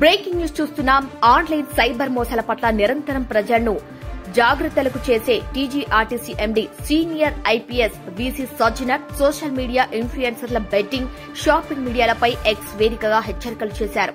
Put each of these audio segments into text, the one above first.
Breaking news చూస్తున్నాం. Online cyber మోసాల పట్ల నిరంతరం ప్రజలను జాగృతలకు చేసే TGRTC MD senior IPS VC Sajjanar social media ఇన్ఫ్లుయెన్సర్ల బెట్టింగ్, షాపింగ్ మీడియాలపై ఎక్స్ వేదికగా హెచ్చరికలు చేశారు.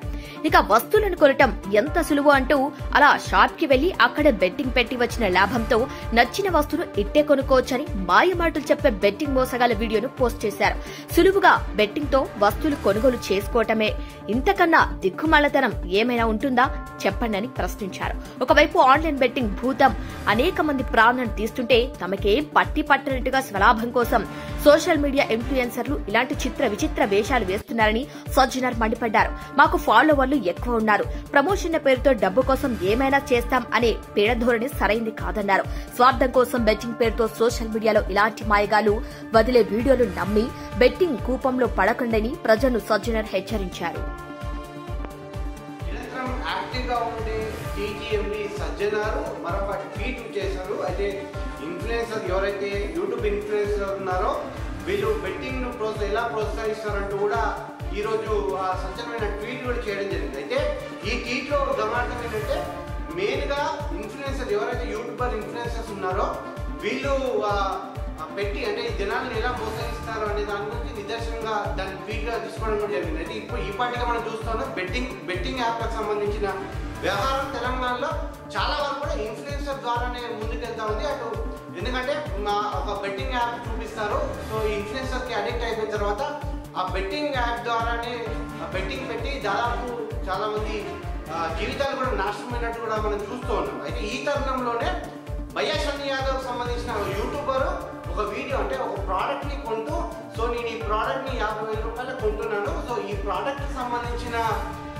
ఇక వస్తువులను కొనటం ఎంత సులువు అంటూ అలా షాప్ కి వెళ్లి అక్కడే బెట్టింగ్ పెట్టి వచ్చిన లాభంతో నచ్చిన వస్తువును ఇట్టే కొనుక్కోవచ్చని మాయమాటలు చెప్పే బెట్టింగ్ మోసగాల వీడియోను పోస్ట్ చేశారు. సులువుగా బెట్టింగ్ తో వస్తువులు కొనుగోలు చేసుకోవటమే ఇంతకన్నా దిక్కుమాలతనం ఏమైనా ఉంటుందా చెప్పండి ప్రశ్నించారు. ఒకవైపు ఆన్లైన్ బెట్టింగ్ భూతం అనేక మంది ప్రాణాలను తీస్తుంటే తమకేం పట్టనట్టుగా స్వలాభం కోసం సోషల్ మీడియా ఇన్ఫ్లుయెన్సర్లు ఇలాంటి చిత్ర విచిత్ర వేషాలు వేస్తున్నారని సజ్జనర్ మండిపడ్డారు. మాకు ఫాలోవర్లు ఎక్కువ ఉన్నారు, ప్రమోషన్ల పేరుతో డబ్బు కోసం ఏమైనా చేస్తాం అనే పేడధోరణి సరైంది కాదన్నారు. స్వార్థం కోసం బెట్టింగ్ పేరుతో సోషల్ మీడియాలో ఇలాంటి మాయగాలు వదిలే వీడియోలు నమ్మి బెట్టింగ్ కూపంలో పడకండని ప్రజలను సజ్జనర్ హెచ్చరించారు. యాక్టివ్గా ఉండే టీజీఎండీ సజ్జనారు మరొక ట్వీట్ చేశారు. అయితే ఇన్ఫ్లుయెన్సర్ ఎవరైతే యూట్యూబ్ ఇన్ఫ్లుయెన్సర్ ఉన్నారో వీళ్ళు బెట్టింగ్ ను ఎలా ప్రోత్సహిస్తారంటూ కూడా ఈరోజు ఆ సజ్జనమైన ట్వీట్ కూడా చేయడం జరిగింది. అయితే ఈ ట్వీట్లో గమనార్థం ఏంటంటే మెయిన్గా ఇన్ఫ్లుయెన్సర్ ఎవరైతే యూట్యూబర్ ఇన్ఫ్లుయెన్సర్స్ ఉన్నారో వీళ్ళు పెట్టి అంటే జనాలను ఎలా ప్రోత్సహిస్తారు అనే దాని గురించి నిదర్శనంగా దాన్ని ట్వీట్గా తీసుకోవడం కూడా జరిగింది. అయితే ఇప్పుడు ఈ పాటిగా మనం చూస్తున్నాం బెట్టింగ్ యాప్లకు సంబంధించిన వ్యవహారం తెలంగాణలో చాలా వరకు కూడా ఇన్ఫ్లుయెన్సర్ ద్వారానే ముందుకెళ్తా ఉంది. అటు ఎందుకంటే ఒక బెట్టింగ్ యాప్ చూపిస్తారు, సో ఈ ఇన్ఫ్లుయెన్సర్కి అడిక్ట్ అయిపోయిన తర్వాత ఆ బెట్టింగ్ యాప్ ద్వారానే బెట్టింగ్ పెట్టి దాదాపు చాలా మంది జీవితాలు కూడా నాశనమైనట్టు కూడా మనం చూస్తూ ఉన్నాం. అయితే ఈ తరుణంలోనే భయ్యా సన్నీ యాదవ్ సంబంధించిన యూట్యూబర్ ఒక వీడియో అంటే ఒక ప్రోడక్ట్ ని కొంటూ, సో నేను ఈ ప్రోడక్ట్ ని 50,000 రూపాయలు కొంటున్నాను, సో ఈ ప్రోడక్ట్ కి సంబంధించిన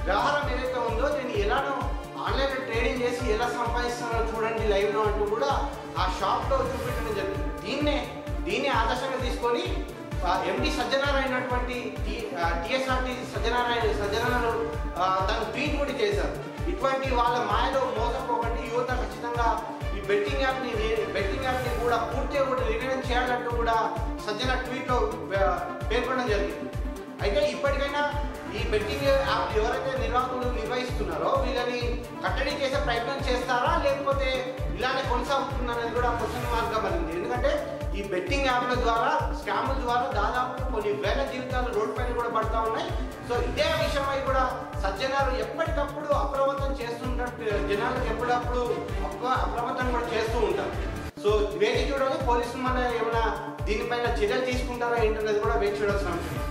వ్యవహారం ఏదైతే ఉందో నేను ఎలానో ఆన్లైన్ లో ట్రేడింగ్ చేసి ఎలా సంపాదిస్తానో చూడండి లైవ్ లో అంటూ కూడా ఆ షాప్ లో చూపించడం జరిగింది. దీన్ని ఆదర్శంగా తీసుకొని ఎండి సజ్జనారాయణ అయినటువంటి టీఎస్ఆర్టీ సజ్జనారు దాన్ని ట్వీట్ కూడా చేశారు. ఇటువంటి వాళ్ళ మాయలో మోసపోకండి, యువత ఖచ్చితంగా ఈ బెట్టింగ్ యాప్ని కూడా పూర్తిగా కూడా నిర్ణయం చేయాలంటూ కూడా సజ్జన ట్వీట్లో పేర్కొనడం జరిగింది. అయితే ఇప్పటికైనా ఈ బెట్టింగ్ యాప్ ఎవరైతే నిర్వాహకులు నిర్వహిస్తున్నారో వీళ్ళని కట్టడి చేసే ప్రయత్నం చేస్తారా లేకపోతే ఇలానే కొనసాగుతుందనేది కూడా క్వశ్చన్ మార్క్గా మారింది. ఎందుకంటే ఈ బెట్టింగ్ యాప్ల ద్వారా స్కాముల ద్వారా దాదాపు కొన్ని వేల జీవితాలు రోడ్డు పైన కూడా పడతా ఉన్నాయి. సో ఇదే విషయమై కూడా సజ్జనారు ఎప్పటికప్పుడు అప్రమత్తం చేస్తుంటారు, జనాలకు ఎప్పుడప్పుడు అప్రమత్తం కూడా చేస్తూ ఉంటారు. సో వేచి చూడాలి, పోలీసులు మన ఏమైనా దీనిపైన చర్యలు తీసుకుంటారా ఏంటనేది కూడా వేచి చూడాల్సిన అంశం.